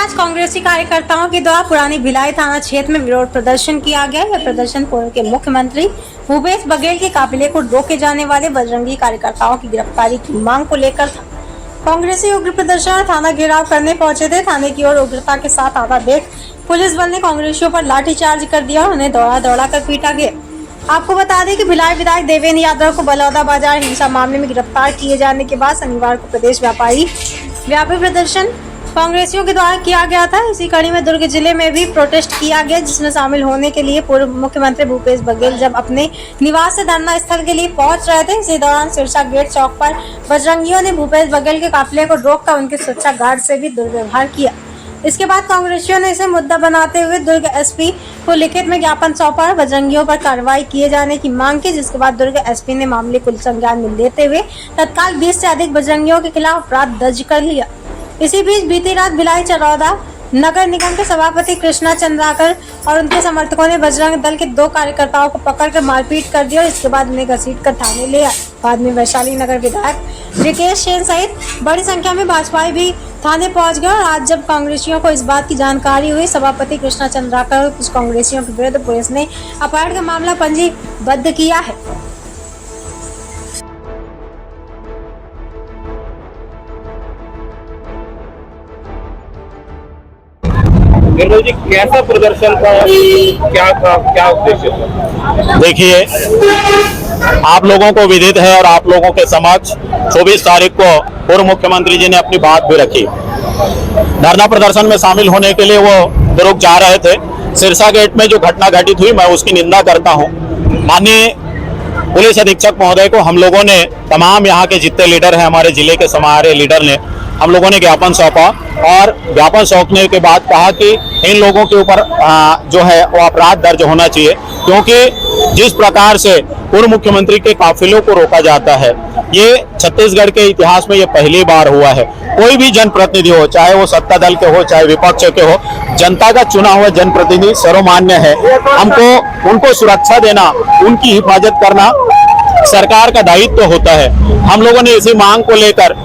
आज कांग्रेसी कार्यकर्ताओं के द्वारा पुरानी भिलाई थाना क्षेत्र में विरोध प्रदर्शन किया गया। यह प्रदर्शन पूर्व के मुख्यमंत्री भूपेश बघेल के काफिले को रोके जाने वाले बजरंगी कार्यकर्ताओं की गिरफ्तारी की मांग को लेकर था। कांग्रेसी उग्र प्रदर्शन थाना घेराव करने पहुंचे थे। थाने की ओर उग्रता के साथ आता देख पुलिस बल ने कांग्रेसियों पर लाठीचार्ज कर दिया और उन्हें दौड़ा कर पीटा गया। आपको बता दें कि भिलाई विधायक देवेंद्र यादव को बलौदा बाजार हिंसा मामले में गिरफ्तार किए जाने के बाद शनिवार को प्रदेश व्यापी प्रदर्शन कांग्रेसियों के द्वारा किया गया था। इसी कड़ी में दुर्ग जिले में भी प्रोटेस्ट किया गया, जिसमें शामिल होने के लिए पूर्व मुख्यमंत्री भूपेश बघेल जब अपने निवास से धरना स्थल के लिए पहुंच रहे थे। इसी दौरान सिरसा गेट चौक पर बजरंगियों ने भूपेश बघेल के काफिले को रोककर उनके सुरक्षा गार्ड से भी दुर्व्यवहार किया। इसके बाद कांग्रेसियों ने इसे मुद्दा बनाते हुए दुर्ग एसपी को लिखित में ज्ञापन सौंपा, बजरंगियों पर कार्रवाई किए जाने की मांग की, जिसके बाद दुर्ग एसपी ने मामले को संज्ञान में लेते हुए तत्काल 20 से अधिक बजरंगियों के खिलाफ अपराध दर्ज कर लिया। इसी बीच बीती रात भिलाई चरौदा नगर निगम के सभापति कृष्णा चंद्राकर और उनके समर्थकों ने बजरंग दल के 2 कार्यकर्ताओं को पकड़कर मारपीट कर दी और इसके बाद उन्हें घसीटकर थाने ले आए। बाद में वैशाली नगर विधायक रिकेश सेन सहित बड़ी संख्या में भाजपाई भी थाने पहुंच गए और आज जब कांग्रेसियों को इस बात की जानकारी हुई, सभापति कृष्णा चंद्राकर और कुछ कांग्रेसियों के विरुद्ध पुलिस ने अपहरण का मामला पंजीबद्ध किया है। निर्मल जी, कैसा प्रदर्शन था, क्या उद्देश्य था? देखिए, आप लोगों को विदित है और आप लोगों के समक्ष 24 तारीख को पूर्व मुख्यमंत्री जी ने अपनी बात भी रखी। धरना प्रदर्शन में शामिल होने के लिए वो दुर्ग जा रहे थे। सिरसा गेट में जो घटना घटित हुई, मैं उसकी निंदा करता हूँ। माननीय पुलिस अधीक्षक महोदय को हम लोगों ने, तमाम यहाँ के जितने लीडर हैं, हमारे जिले के समारे लीडर ने, हम लोगों ने ज्ञापन सौंपा और ज्ञापन सौंपने के बाद कहा कि इन लोगों के ऊपर जो है वो अपराध दर्ज होना चाहिए, क्योंकि जिस प्रकार से पूर्व मुख्यमंत्री के काफिलों को रोका जाता है, ये छत्तीसगढ़ के इतिहास में ये पहली बार हुआ है। कोई भी जनप्रतिनिधि हो, चाहे वो सत्ता दल के हो चाहे विपक्ष के हो, जनता का चुना हुआ जनप्रतिनिधि सर्वमान्य है। हमको उनको सुरक्षा देना, उनकी हिफाजत करना सरकार का दायित्व होता है। हम लोगों ने इसी मांग को लेकर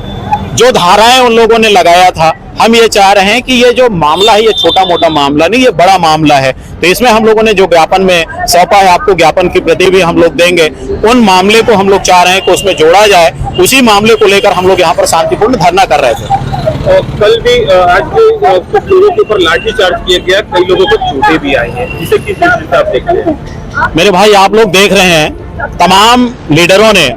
जो धाराएं उन लोगों ने लगाया था, हम ये चाह रहे हैं कि ये जो मामला है ये छोटा मोटा मामला नहीं, ये बड़ा मामला है। तो इसमें हम लोगों ने जो ज्ञापन में सौंपा है, आपको ज्ञापन की प्रति भी हम लोग देंगे। उन मामले को हम लोग चाह रहे हैं कि उसमें जोड़ा जाए। उसी मामले को लेकर हम लोग यहाँ पर शांतिपूर्ण धरना कर रहे थे। कल भी आज भी कुछ लोगों के ऊपर लाठीचार्ज किया गया, कई लोगों को चोटें भी आई हैं। इसे किस दृष्टि से आप देखते हैं? मेरे भाई, आप लोग देख रहे हैं, तमाम लीडरों ने,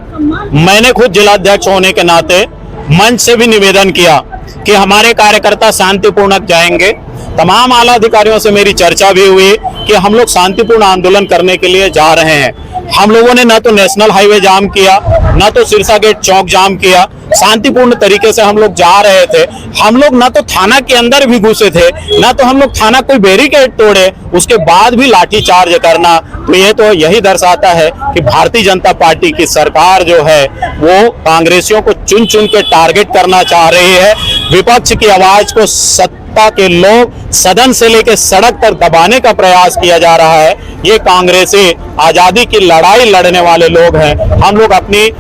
मैंने खुद जिलाध्यक्ष होने के नाते मंच से भी निवेदन किया कि हमारे कार्यकर्ता शांतिपूर्ण जाएंगे। तमाम आला अधिकारियों से मेरी चर्चा भी हुई कि हम लोग शांतिपूर्ण आंदोलन करने के लिए जा रहे हैं। हम लोगों ने न तो नेशनल हाईवे जाम किया, न तो सिरसा गेट चौक जाम किया, शांतिपूर्ण तरीके से हम लोग जा रहे थे। हम लोग न तो थाना के अंदर भी घुसे थे, न तो हम लोग थाना कोई बैरिकेड तोड़े, उसके बाद भी लाठीचार्ज करना, तो ये तो यही दर्शाता है कि भारतीय जनता पार्टी की सरकार जो है वो कांग्रेसियों को चुन चुन के टारगेट करना चाह रही है। विपक्ष की आवाज को सत्ता के लोग सदन से लेकर सड़क तक दबाने का प्रयास किया जा रहा है। ये कांग्रेसी आजादी की लड़ाई लड़ने वाले लोग हैं। हम लोग अपनी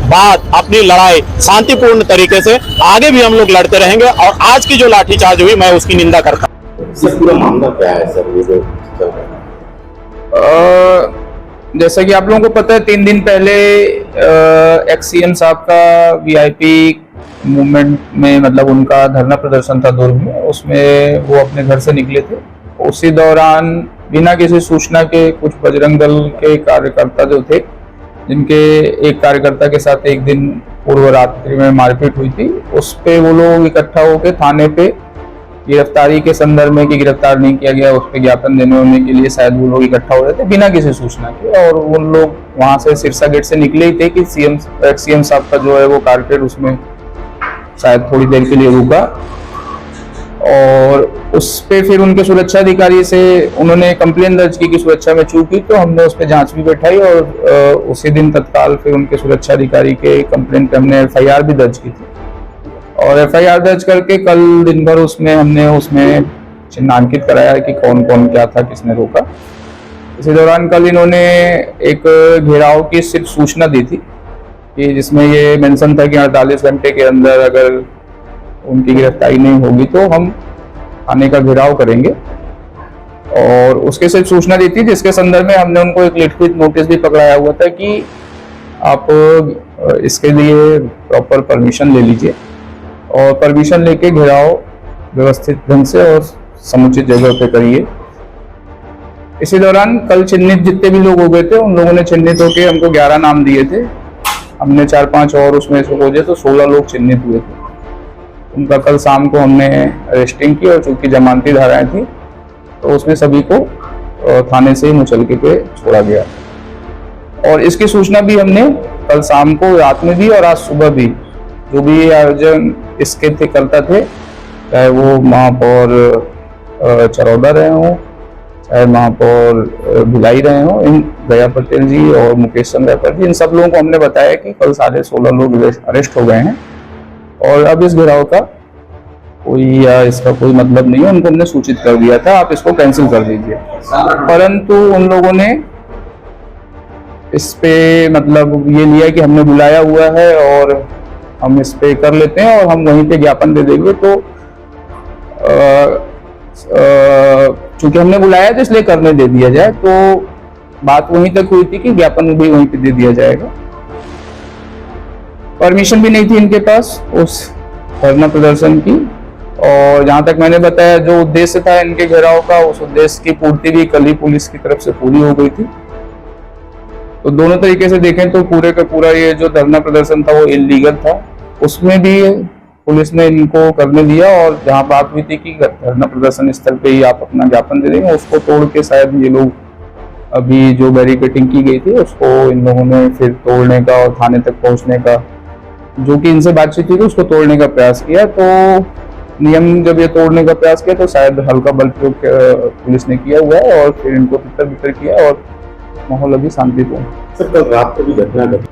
बात, अपनी लड़ाई शांतिपूर्ण तरीके से आगे भी हम लोग लड़ते रहेंगे और आज की जो लाठीचार्ज हुई, मैं उसकी निंदा करता हूँ। सर, पूरा मामला क्या है सर? ये जो जैसा कि आप लोगों को पता है, 3 दिन पहले एक्स सीएम साहब का वीआईपी मूवमेंट में, मतलब उनका धरना प्रदर्शन था दुर्ग में, उसमें वो अपने घर से निकले थे। उसी दौरान बिना किसी सूचना के कुछ बजरंग दल के कार्यकर्ता जो थे, जिनके एक कार्यकर्ता के साथ एक दिन पूर्व रात्रि में मारपीट हुई थी, उस पे वो लोग इकट्ठा होकर थाने पे गिरफ्तारी के संदर्भ में कि गिरफ्तार नहीं किया गया, उस पर ज्ञापन देने होने के लिए शायद वो लोग इकट्ठा हो रहे थे बिना किसी सूचना के। और उन लोग वहां से सिरसा गेट से निकले ही थे कि सीएम साहब का जो है वो कारपेट उसमें शायद थोड़ी देर के लिए रुका और उस पे फिर उनके सुरक्षा अधिकारी से उन्होंने कंप्लेन दर्ज की कि सुरक्षा में चूक की, तो हमने उस पर जांच भी बैठाई और उसी दिन तत्काल फिर उनके सुरक्षा अधिकारी के कंप्लेन पे हमने एफआईआर भी दर्ज की थी। और एफआईआर दर्ज करके कल दिन भर उसमें चिन्हांकित कराया है कि कौन कौन क्या था, किसने रोका। इसी दौरान कल इन्होंने एक घेराव की सिर्फ सूचना दी थी कि जिसमें ये मेंशन था कि 48 घंटे के अंदर अगर उनकी गिरफ्तारी नहीं होगी तो हम थाने का घेराव करेंगे और उसके से सूचना दी थी, जिसके संदर्भ में हमने उनको एक लिखित नोटिस भी पकड़ाया हुआ था कि आप इसके लिए प्रॉपर परमिशन ले लीजिए और परमिशन लेके घेराव व्यवस्थित ढंग से और समुचित जगह पे करिए। इसी दौरान कल चिन्हित जितने भी लोग हो गए थे उन लोगों ने चिन्हित होके हमको 11 नाम दिए थे। हमने 4-5 और उसमें से हो जाए तो 16 लोग चिन्हित हुए थे। उनका कल शाम को हमने अरेस्टिंग की और चूंकि जमानती धाराएं थी तो उसमें सभी को थाने से मुचलके पे छोड़ा गया और इसकी सूचना भी हमने कल शाम को, रात में भी और आज सुबह भी जो भी आयोजन इसके थे करता थे, चाहे वो महापौर चरौदा रहे हों, चाहे महापौर भिलाई रहे हों, इन दया पटेल जी और मुकेश चंद्र जी, इन सब लोगों को हमने बताया कि कल 16.5 लोग अरेस्ट हो गए हैं और अब इस घेराव का कोई या इसका कोई मतलब नहीं है। उनको हमने सूचित कर दिया था, आप इसको कैंसिल कर दीजिए, परंतु उन लोगों ने इस पे मतलब ये लिया कि हमने बुलाया हुआ है और हम इस पे कर लेते हैं और हम वहीं पे ज्ञापन दे देंगे। तो चूंकि हमने बुलाया तो इसलिए करने दे दिया जाए, तो बात वहीं तक हुई थी कि ज्ञापन भी वहीं पे दे दिया जाएगा। परमिशन भी नहीं थी इनके पास उस धरना प्रदर्शन की और जहां तक मैंने बताया जो उद्देश्य था इनके घेराव का, उस उद्देश्य की पूर्ति भी कल ही पुलिस की तरफ से पूरी हो गई थी। तो दोनों तरीके से देखें तो पूरे का पूरा ये जो धरना प्रदर्शन था वो इलीगल था, उसमें भी पुलिस ने इनको करने दिया और जहां बात हुई थी कि धरना प्रदर्शन स्थल पे ही आप अपना ज्ञापन दे देंगे, उसको तोड़ के शायद ये लोग अभी जो बैरिकेडिंग की गई थी उसको इन लोगों ने फिर तोड़ने का और थाने तक पहुंचने का, जो कि इनसे बातचीत हुई थी, उसको तोड़ने का प्रयास किया। तो नियम जब ये तोड़ने का प्रयास किया तो शायद हल्का बल प्रयोग पुलिस ने किया हुआ है और फिर इनको तितर बितर किया और माहौल अभी शांतिपूर्ण। सर कल रात को भी घटना घटी